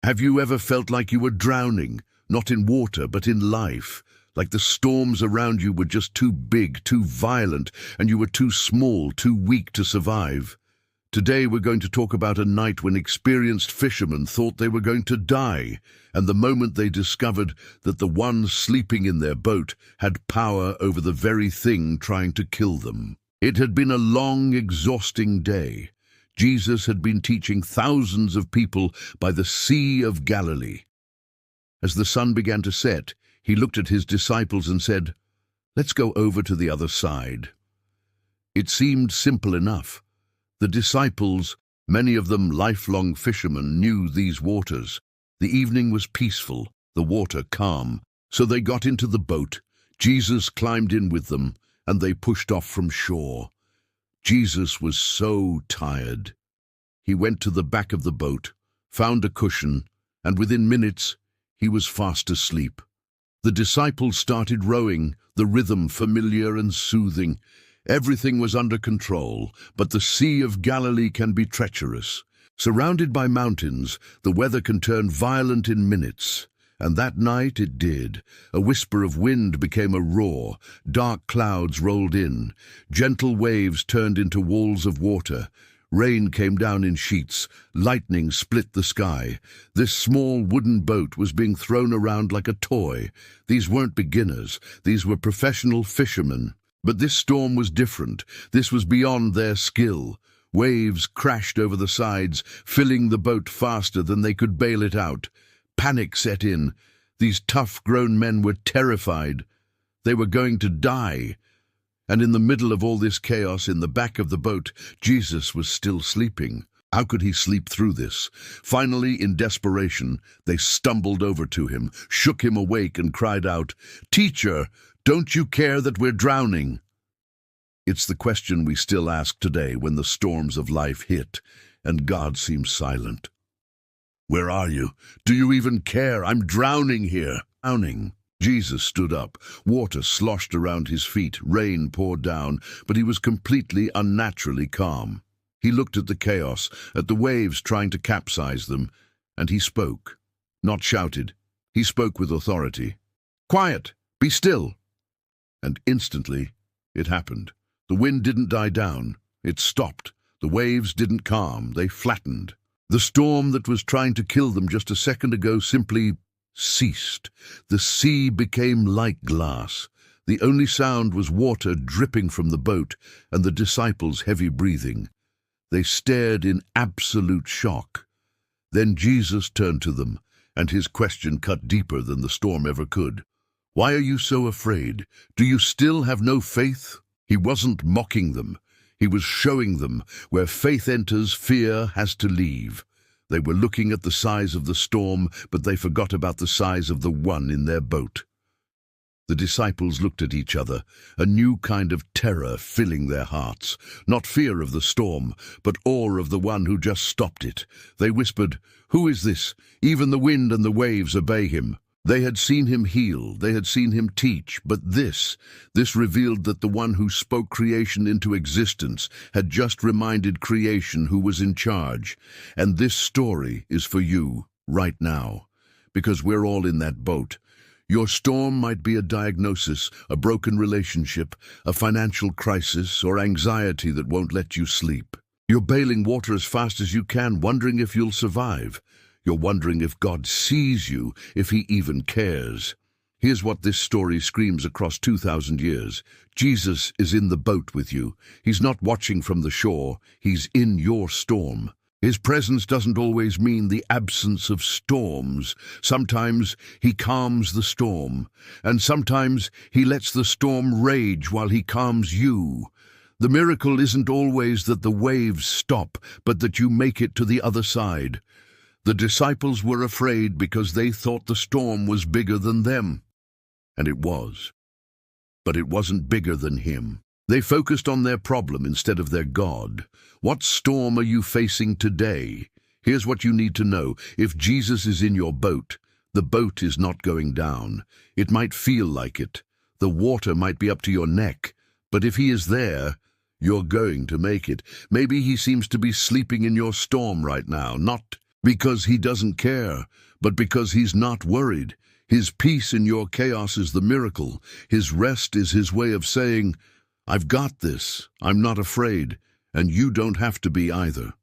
Have you ever felt like you were drowning, not in water, but in life? Like the storms around you were just too big, too violent, and you were too small, too weak to survive? Today we're going to talk about a night when experienced fishermen thought they were going to die, and the moment they discovered that the one sleeping in their boat had power over the very thing trying to kill them. It had been a long, exhausting day. Jesus had been teaching thousands of people by the Sea of Galilee. As the sun began to set, he looked at his disciples and said, "Let's go over to the other side." It seemed simple enough. The disciples, many of them lifelong fishermen, knew these waters. The evening was peaceful, the water calm, so they got into the boat. Jesus climbed in with them, and they pushed off from shore. Jesus was so tired. He went to the back of the boat, found a cushion, and within minutes he was fast asleep. The disciples started rowing, the rhythm familiar and soothing. Everything was under control, but the Sea of Galilee can be treacherous. Surrounded by mountains, the weather can turn violent in minutes. And that night it did. A whisper of wind became a roar. Dark clouds rolled in. Gentle waves turned into walls of water. Rain came down in sheets. Lightning split the sky. This small wooden boat was being thrown around like a toy. These weren't beginners. These were professional fishermen. But this storm was different. This was beyond their skill. Waves crashed over the sides, filling the boat faster than they could bail it out. Panic set in. These tough grown men were terrified. They were going to die. And in the middle of all this chaos, in the back of the boat, Jesus was still sleeping. How could he sleep through this? Finally, in desperation, they stumbled over to him, shook him awake, and cried out, "Teacher, don't you care that we're drowning?" It's the question we still ask today when the storms of life hit and God seems silent. "Where are you? Do you even care? I'm drowning here." Drowning. Jesus stood up. Water sloshed around his feet. Rain poured down, but he was completely unnaturally calm. He looked at the chaos, at the waves trying to capsize them, and he spoke. Not shouted. He spoke with authority. "Quiet! Be still!" And instantly, it happened. The wind didn't die down. It stopped. The waves didn't calm. They flattened. The storm that was trying to kill them just a second ago simply ceased. The sea became like glass. The only sound was water dripping from the boat and the disciples' heavy breathing. They stared in absolute shock. Then Jesus turned to them, and his question cut deeper than the storm ever could. "Why are you so afraid? Do you still have no faith?" He wasn't mocking them. He was showing them where faith enters, fear has to leave. They were looking at the size of the storm, but they forgot about the size of the one in their boat. The disciples looked at each other, a new kind of terror filling their hearts. Not fear of the storm, but awe of the one who just stopped it. They whispered, "Who is this? Even the wind and the waves obey him." They had seen him heal, they had seen him teach, but this revealed that the one who spoke creation into existence had just reminded creation who was in charge. And this story is for you, right now, because we're all in that boat. Your storm might be a diagnosis, a broken relationship, a financial crisis, or anxiety that won't let you sleep. You're bailing water as fast as you can, wondering if you'll survive. You're wondering if God sees you, if he even cares. Here's what this story screams across 2,000 years. Jesus is in the boat with you. He's not watching from the shore. He's in your storm. His presence doesn't always mean the absence of storms. Sometimes he calms the storm, and sometimes he lets the storm rage while he calms you. The miracle isn't always that the waves stop, but that you make it to the other side. The disciples were afraid because they thought the storm was bigger than them. And it was. But it wasn't bigger than him. They focused on their problem instead of their God. What storm are you facing today? Here's what you need to know. If Jesus is in your boat, the boat is not going down. It might feel like it. The water might be up to your neck. But if he is there, you're going to make it. Maybe he seems to be sleeping in your storm right now, not Because he doesn't care, but because he's not worried. His peace in your chaos is the miracle. His rest is his way of saying, I've got this, I'm not afraid, and you don't have to be either.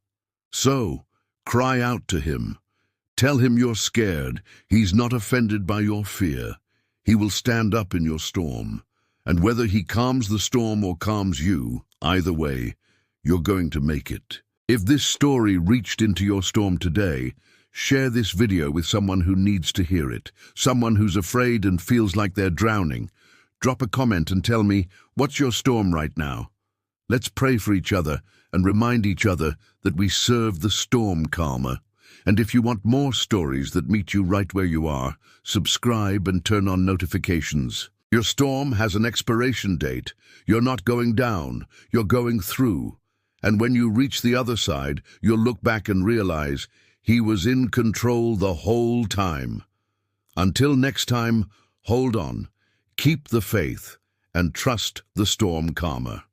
So, cry out to him. Tell him you're scared. He's not offended by your fear. He will stand up in your storm. And whether he calms the storm or calms you, either way, you're going to make it. If this story reached into your storm today, share this video with someone who needs to hear it, someone who's afraid and feels like they're drowning. Drop a comment and tell me, what's your storm right now? Let's pray for each other and remind each other that we serve the storm calmer. And if you want more stories that meet you right where you are, subscribe and turn on notifications. Your storm has an expiration date. You're not going down, you're going through. And when you reach the other side, you'll look back and realize he was in control the whole time. Until next time, hold on, keep the faith, and trust the storm calmer.